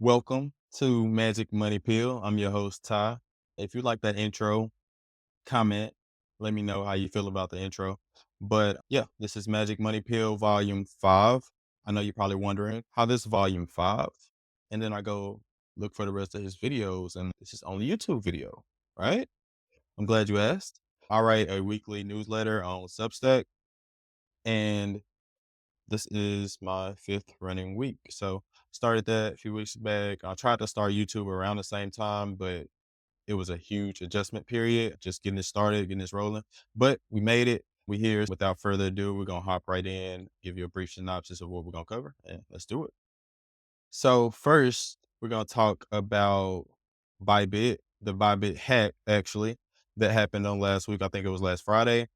Welcome to Magic Money Pill. I'm your host, Ty. If you like that intro, comment. Let me know how you feel about the intro. But yeah, this is Magic Money Pill Volume 5. I know you're probably wondering how this Volume 5. And then I go look for the rest of his videos, and this is only YouTube video, right? I'm glad you asked. I write a weekly newsletter on Substack, and this is my 5th running week. So started that a few weeks back. I tried to start YouTube around the same time, but it was a huge adjustment period, just getting it started, getting this rolling. But we made it. We here. Without further ado, we're gonna hop right in, give you a brief synopsis of what we're gonna cover, and let's do it. So first, we're gonna talk about Bybit, the Bybit hack actually that happened on last week. I think it was last Friday.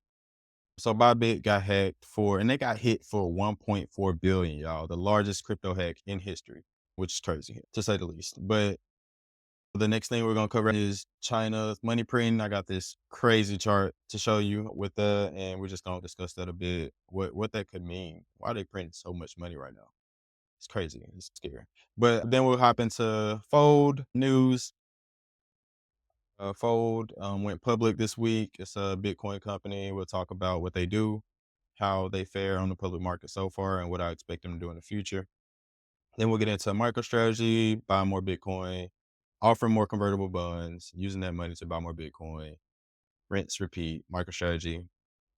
So Bybit got hacked and they got hit for 1.4 billion, y'all, the largest crypto hack in history, which is crazy to say the least. But the next thing we're gonna cover is China's money printing. I got this crazy chart to show you with that, and we're just gonna discuss that a bit. What that could mean. Why are they printing so much money right now? It's crazy. It's scary. But then we'll hop into Fold news. Fold went public this week. It's a Bitcoin company. We'll talk about what they do, how they fare on the public market so far, and what I expect them to do in the future. Then we'll get into MicroStrategy, buy more Bitcoin, offer more convertible bonds, using that money to buy more Bitcoin, rinse, repeat, MicroStrategy.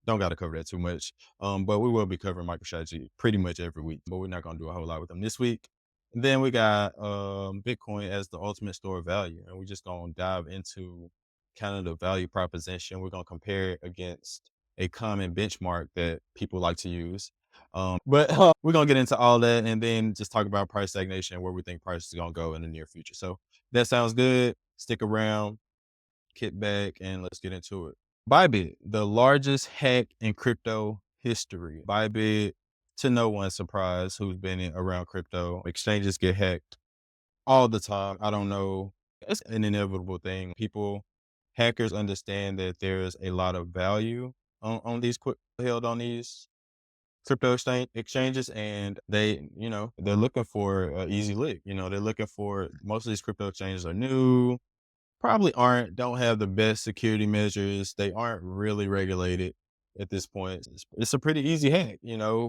Don't got to cover that too much. But we will be covering MicroStrategy pretty much every week, but we're not going to do a whole lot with them this week. And then we got Bitcoin as the ultimate store of value. And we're just going to dive into kind of the value proposition. We're going to compare it against a common benchmark that people like to use. But we're going to get into all that and then just talk about price stagnation and where we think price is going to go in the near future. So that sounds good. Stick around, kick back, and let's get into it. Bybit, the largest hack in crypto history. Bybit, to no one's surprise who's been around crypto, exchanges get hacked all the time. I don't know. It's an inevitable thing. Hackers understand that there's a lot of value on these held on these crypto exchanges, and they're looking for an easy lick. They're looking for, most of these crypto exchanges are new, probably don't have the best security measures. They aren't really regulated at this point. It's a pretty easy hack,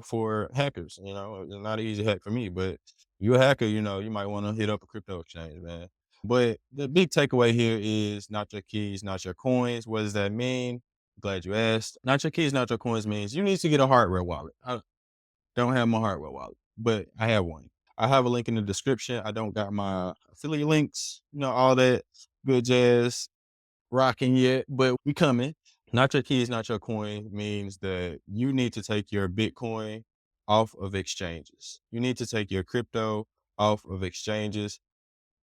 for hackers. It's not an easy hack for me, but you're a hacker, you might want to hit up a crypto exchange, man. But the big takeaway here is not your keys, not your coins. What does that mean? Glad you asked. Not your keys, not your coins means you need to get a hardware wallet. I don't have my hardware wallet, but I have one. I have a link in the description. I don't got my affiliate links, all that good jazz rocking yet, but we coming. Not your keys, not your coin means that you need to take your Bitcoin off of exchanges. You need to take your crypto off of exchanges.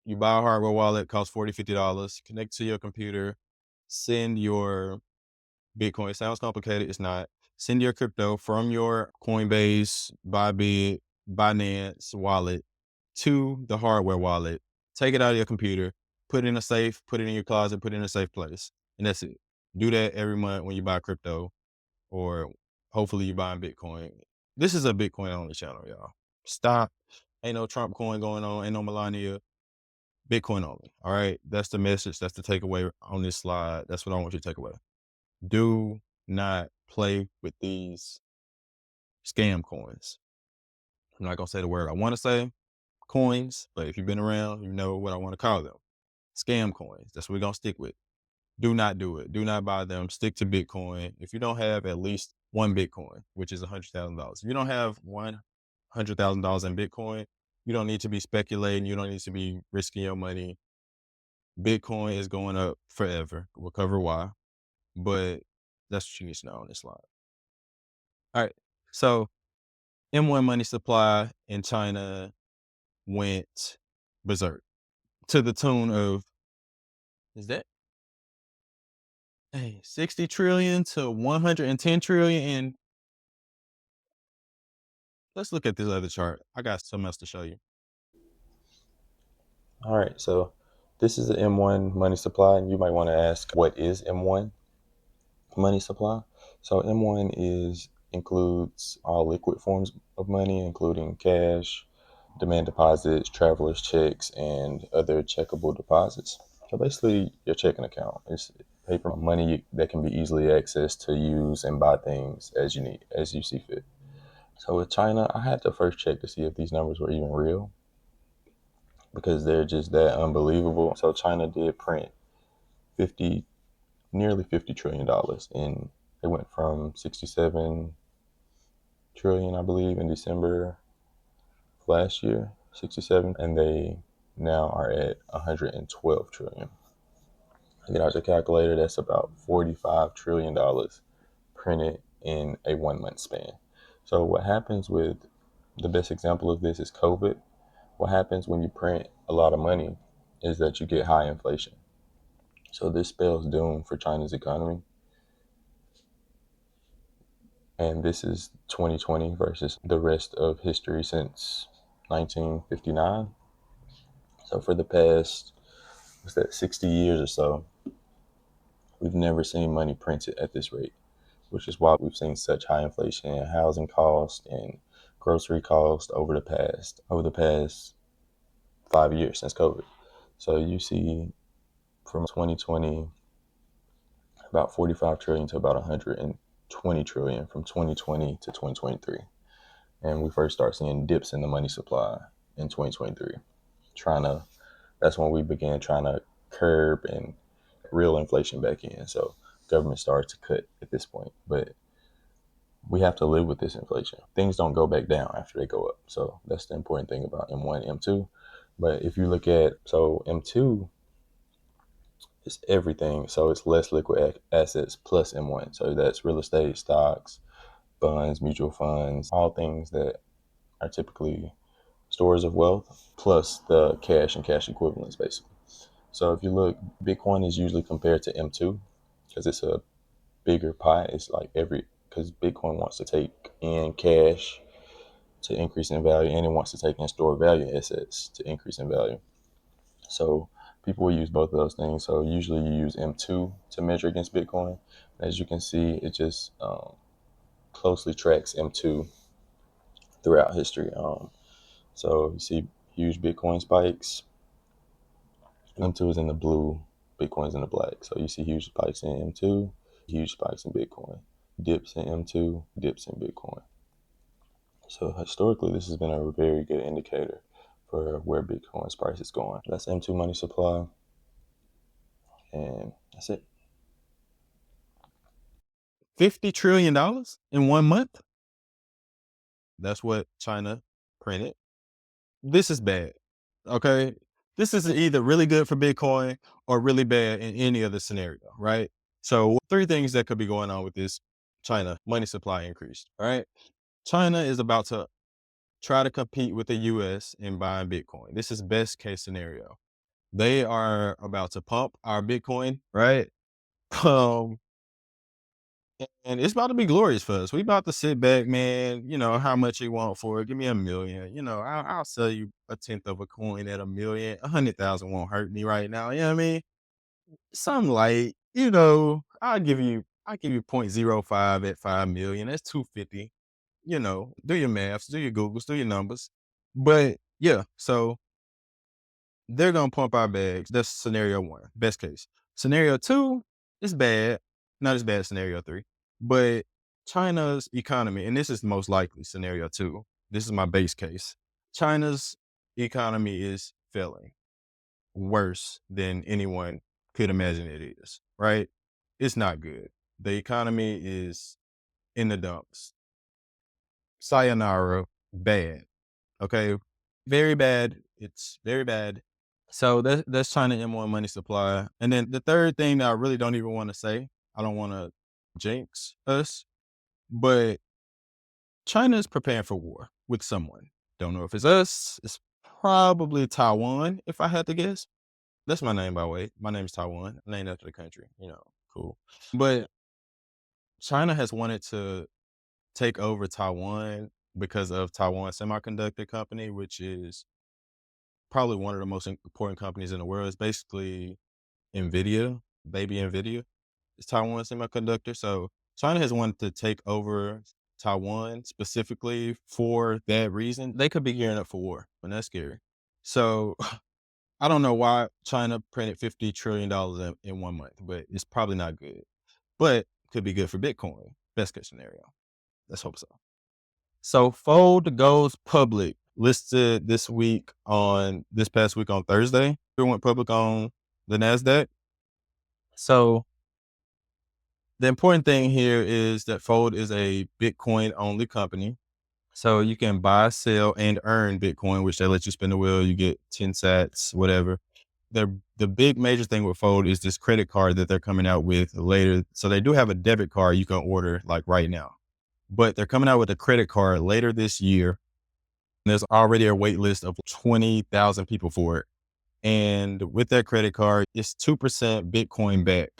You buy a hardware wallet, costs $40, $50, connect to your computer, send your Bitcoin. It sounds complicated. It's not. Send your crypto from your Coinbase, Bybit, Binance wallet to the hardware wallet. Take it out of your computer, put it in a safe, put it in your closet, put it in a safe place. And that's it. Do that every month when you buy crypto, or hopefully you're buying Bitcoin. This is a Bitcoin only channel, y'all. Stop. Ain't no Trump coin going on. Ain't no Melania. Bitcoin only. All right. That's the message. That's the takeaway on this slide. That's what I want you to take away. Do not play with these scam coins. I'm not going to say the word I want to say, coins, but if you've been around, you know what I want to call them. Scam coins. That's what we're going to stick with. Do not do it. Do not buy them. Stick to Bitcoin. If you don't have at least one Bitcoin, which is $100,000, if you don't have $100,000 in Bitcoin, you don't need to be speculating. You don't need to be risking your money. Bitcoin is going up forever. We'll cover why, but that's what you need to know on this slide. All right. So M1 money supply in China went berserk to the tune of, is that 60 trillion to 110 trillion? And let's look at this other chart. I got something else to show you. All right. So this is the M1 money supply. And you might want to ask, what is M1 money supply? So M1 includes all liquid forms of money, including cash, demand deposits, travelers checks, and other checkable deposits. So basically, your checking account is paper money that can be easily accessed to use and buy things as you need, as you see fit. So with China, I had to first check to see if these numbers were even real because they're just that unbelievable. So China did print 50, nearly $50 trillion, and it went from 67 trillion, I believe, in December last year, 67, and they now are at 112 trillion. I get out your calculator, that's about $45 trillion printed in a 1 month span. So what happens with the best example of this is COVID. What happens when you print a lot of money is that you get high inflation. So this spells doom for China's economy. And this is 2020 versus the rest of history since 1959. So for the past, what's that, 60 years or so, we've never seen money printed at this rate, which is why we've seen such high inflation in housing costs and grocery costs over the past 5 years since COVID. So you see from 2020 about 45 trillion to about 120 trillion from 2020 to 2023. And we first start seeing dips in the money supply in 2023. That's when we began trying to curb and real inflation back in. So government started to cut at this point. But we have to live with this inflation. Things don't go back down after they go up. So that's the important thing about M1, M2. But if you look at, so M2 is everything. So it's less liquid assets plus M1. So that's real estate, stocks, bonds, mutual funds, all things that are typically stores of wealth, plus the cash and cash equivalents, basically. So if you look, Bitcoin is usually compared to M2 because it's a bigger pie. It's like because Bitcoin wants to take in cash to increase in value, and it wants to take in store value assets to increase in value. So people will use both of those things. So usually you use M2 to measure against Bitcoin. As you can see, it just closely tracks M2 throughout history. So you see huge Bitcoin spikes. M2 is in the blue, Bitcoin's in the black. So you see huge spikes in M2, huge spikes in Bitcoin. Dips in M2, dips in Bitcoin. So historically, this has been a very good indicator for where Bitcoin's price is going. That's M2 money supply, and that's it. $50 trillion in 1 month. That's what China printed. This is bad. Okay. This is either really good for Bitcoin or really bad in any other scenario, right? So, three things that could be going on with this China money supply increase. All right. China is about to try to compete with the US in buying Bitcoin. This is best case scenario. They are about to pump our Bitcoin, right? Um, and it's about to be glorious for us. We about to sit back, man. You know how much you want for it? Give me 1 million. I'll sell you a tenth of a coin at 1 million. 100,000 won't hurt me right now. You know what I mean? Something like, I'll give you 0.05 at 5 million. That's 250. Do your maths, do your Googles, do your numbers. But yeah, so they're gonna pump our bags. That's scenario one, best case. Scenario two is bad, not as bad as scenario three, but China's economy, and this is most likely scenario two. This is my base case. China's economy is failing worse than anyone could imagine it is, right? It's not good. The economy is in the dumps. Sayonara, bad. Okay. Very bad. It's very bad. So that's China M1 money supply. And then the third thing that I really don't even want to say, I don't want to jinx us, but China is preparing for war with someone. Don't know if it's us. It's probably Taiwan, if I had to guess. That's my name, by the way. My name is Taiwan, named after the country. Cool. But China has wanted to take over Taiwan because of Taiwan Semiconductor Company, which is probably one of the most important companies in the world. It's basically NVIDIA, baby NVIDIA. It's Taiwan Semiconductor. So China has wanted to take over Taiwan specifically for that reason, they could be gearing up for war, and that's scary. So I don't know why China printed $50 trillion in 1 month, but it's probably not good. But could be good for Bitcoin. Best case scenario. Let's hope so. So Fold goes public, listed this past week on Thursday. It went public on the NASDAQ. So the important thing here is that Fold is a Bitcoin only company. So you can buy, sell, and earn Bitcoin, which they let you spin the wheel. You get 10 sats, whatever. The big major thing with Fold is this credit card that they're coming out with later. So they do have a debit card you can order like right now, but they're coming out with a credit card later this year. There's already a wait list of 20,000 people for it. And with that credit card, it's 2% Bitcoin back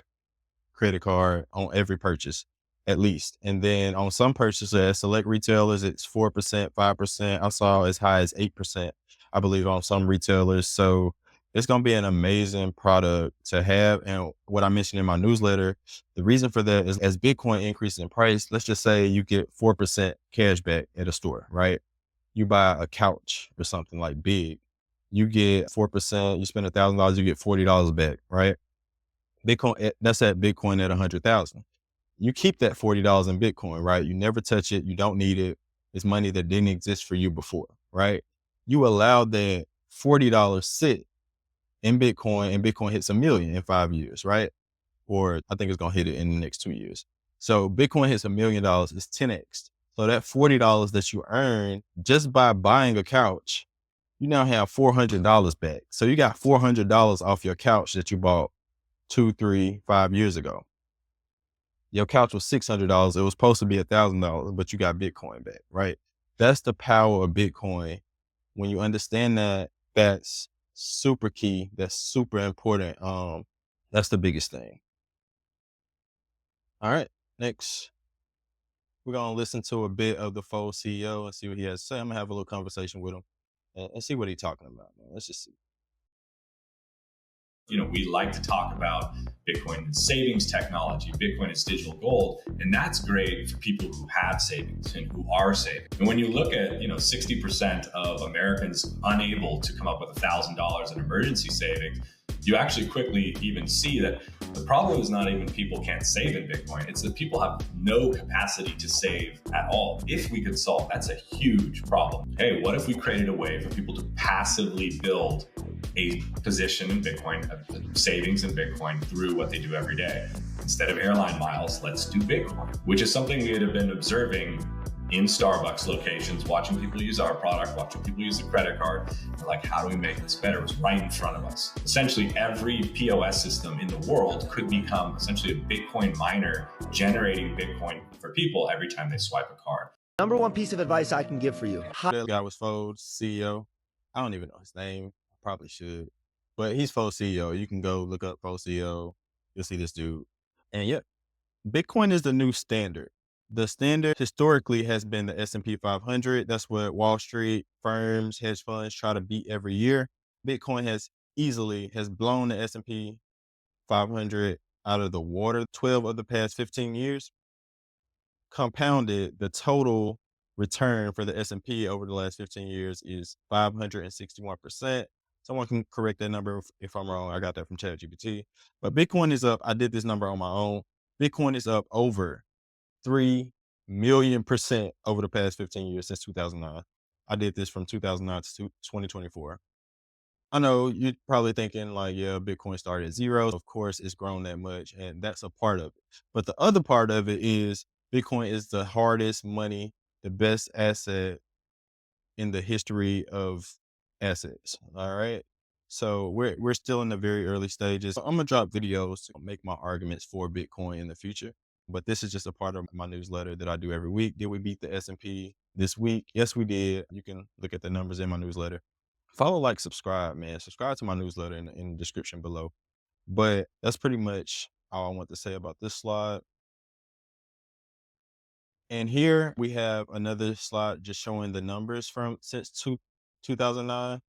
credit card on every purchase, at least. And then on some purchases at select retailers, it's 4%, 5%. I saw as high as 8%, I believe, on some retailers. So it's going to be an amazing product to have. And what I mentioned in my newsletter, the reason for that is as Bitcoin increases in price, let's just say you get 4% cash back at a store, right? You buy a couch or something like big, you get 4%, you spend $1,000, you get $40 back, right? That's at Bitcoin at 100,000. You keep that $40 in Bitcoin, right? You never touch it. You don't need it. It's money that didn't exist for you before, right? You allow that $40 sit in Bitcoin and Bitcoin hits 1 million in 5 years, right? Or I think it's going to hit it in the next 2 years. So Bitcoin hits $1 million, it's 10x. So that $40 that you earn just by buying a couch, you now have $400 back. So you got $400 off your couch that you bought 2, 3, 5 years ago. Your couch was $600. It was supposed to be $1,000, but you got Bitcoin back, right? That's the power of Bitcoin. When you understand that, that's super key. That's super important. That's the biggest thing. All right. Next, we're gonna listen to a bit of the Fold CEO and see what he has to say. I'm gonna have a little conversation with him and see what he's talking about, man. Let's just see. We like to talk about Bitcoin as savings technology, Bitcoin as digital gold, and that's great for people who have savings and who are saving. And when you look at, 60% of Americans unable to come up with $1,000 in emergency savings, you actually quickly even see that the problem is not even people can't save in Bitcoin. It's that people have no capacity to save at all. If we could solve, that's a huge problem. Hey, what if we created a way for people to passively build a position in Bitcoin, savings in Bitcoin through what they do every day? Instead of airline miles, let's do Bitcoin, which is something we had been observing in Starbucks locations, watching people use our product, watching people use the credit card. We're like, how do we make this better? It was right in front of us. Essentially, every POS system in the world could become essentially a Bitcoin miner generating Bitcoin for people every time they swipe a card. Number one piece of advice I can give for you. That guy was Fold's CEO. I don't even know his name. I probably should. But he's Fold's CEO. You can go look up Fold CEO. You'll see this dude. And yeah, Bitcoin is the new standard. The standard historically has been the S&P 500. That's what Wall Street firms, hedge funds try to beat every year. Bitcoin has blown the S&P 500 out of the water 12 of the past 15 years. Compounded, the total return for the S&P over the last 15 years is 561%. Someone can correct that number if I'm wrong. I got that from ChatGPT. But Bitcoin is up. I did this number on my own. Bitcoin is up over 3,000,000% over the past 15 years since 2009. I did this from 2009 to 2024. I know you're probably thinking like, yeah, Bitcoin started at zero. Of course, it's grown that much, and that's a part of it. But the other part of it is Bitcoin is the hardest money, the best asset in the history of assets. All right. So we're still in the very early stages. I'm gonna drop videos to make my arguments for Bitcoin in the future. But this is just a part of my newsletter that I do every week. Did we beat the S&P this week? Yes, we did. You can look at the numbers in my newsletter. Follow, like, subscribe, man. Subscribe to my newsletter in the description below. But that's pretty much all I want to say about this slide. And here we have another slide just showing the numbers from since 2009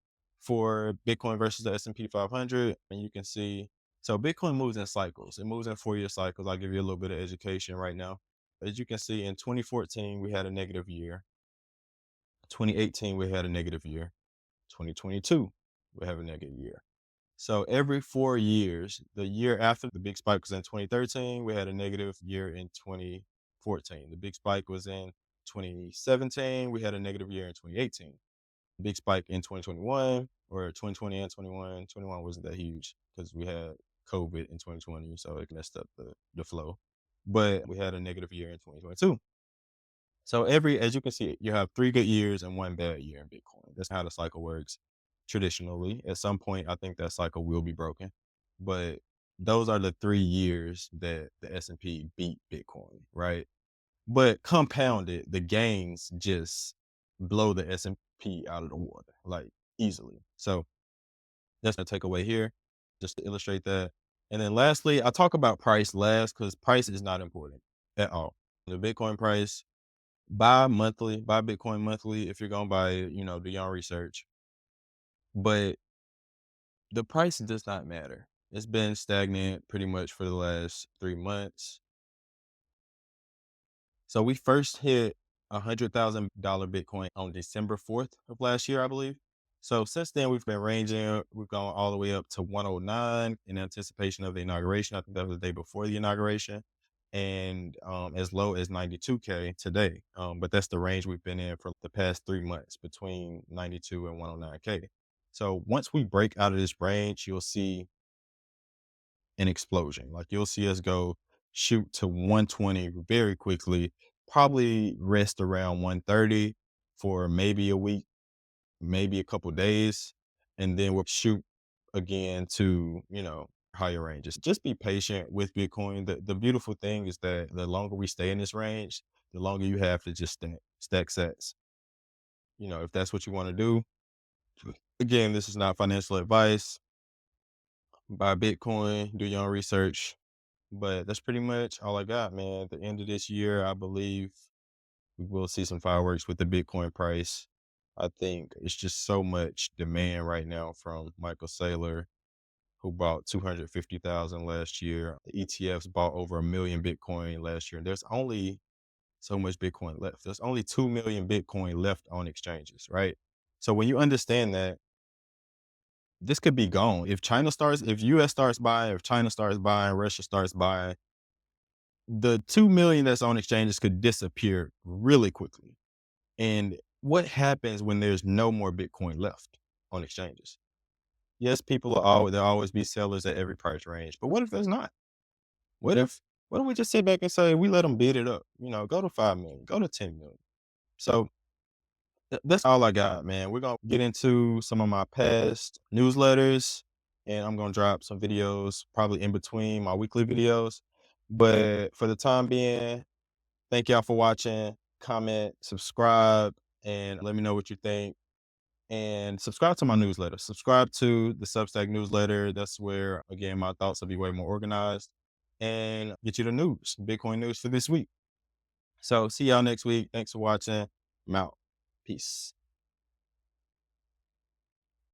for Bitcoin versus the S&P 500. And you can see, so Bitcoin moves in cycles. It moves in 4-year cycles. I'll give you a little bit of education right now. As you can see, in 2014, we had a negative year. 2018, we had a negative year. 2022, we have a negative year. So every 4 years, the year after the big spike was in 2013, we had a negative year in 2014. The big spike was in 2017, we had a negative year in 2018. Big spike in 2021 or 2020 and 21. 21 wasn't that huge because we had COVID in 2020, so it messed up the flow. But we had a negative year in 2022. So as you can see, you have 3 good years and 1 bad year in Bitcoin. That's how the cycle works traditionally. At some point, I think that cycle will be broken, but those are the 3 years that the S&P beat Bitcoin, right? But compounded, the gains just blow the S&P out of the water, like easily. So that's the takeaway here, just to illustrate that. And then lastly, I talk about price last because price is not important at all. The Bitcoin price, buy Bitcoin monthly if you're gonna buy it, do your own research. But the price does not matter. It's been stagnant pretty much for the last 3 months. So we first hit $100,000 Bitcoin on December 4th of last year, I believe. So since then, we've been ranging. We've gone all the way up to 109 in anticipation of the inauguration. I think that was the day before the inauguration, and as low as 92K today. But that's the range we've been in for the past 3 months, between 92 and 109K. So once we break out of this range, you'll see an explosion. Like you'll see us go shoot to 120 very quickly, probably rest around 130 for maybe a week, maybe a couple days, and then we'll shoot again to, higher ranges. Just be patient with Bitcoin. The beautiful thing is that the longer we stay in this range, the longer you have to just stack sats. If that's what you want to do. Again, this is not financial advice. Buy Bitcoin, do your own research. But that's pretty much all I got, man. At the end of this year, I believe we will see some fireworks with the Bitcoin price. I think it's just so much demand right now from Michael Saylor, who bought 250,000 last year. The ETFs bought over 1 million Bitcoin last year. And there's only so much Bitcoin left. There's only 2 million Bitcoin left on exchanges, right? So when you understand that, this could be gone. If US starts buying, if China starts buying, Russia starts buying, the 2 million that's on exchanges could disappear really quickly. And what happens when there's no more Bitcoin left on exchanges? Yes, there'll always be sellers at every price range, but what if there's not? What if what if we just sit back and say we let them bid it up? Go to 5 million, go to 10 million. So that's all I got, man. We're gonna get into some of my past newsletters, and I'm gonna drop some videos probably in between my weekly videos. But for the time being, thank y'all for watching. Comment, subscribe, and let me know what you think. And subscribe to my newsletter. Subscribe to the Substack newsletter. That's where, again, my thoughts will be way more organized and get you the news, Bitcoin news for this week. So see y'all next week. Thanks for watching. I'm out. Peace.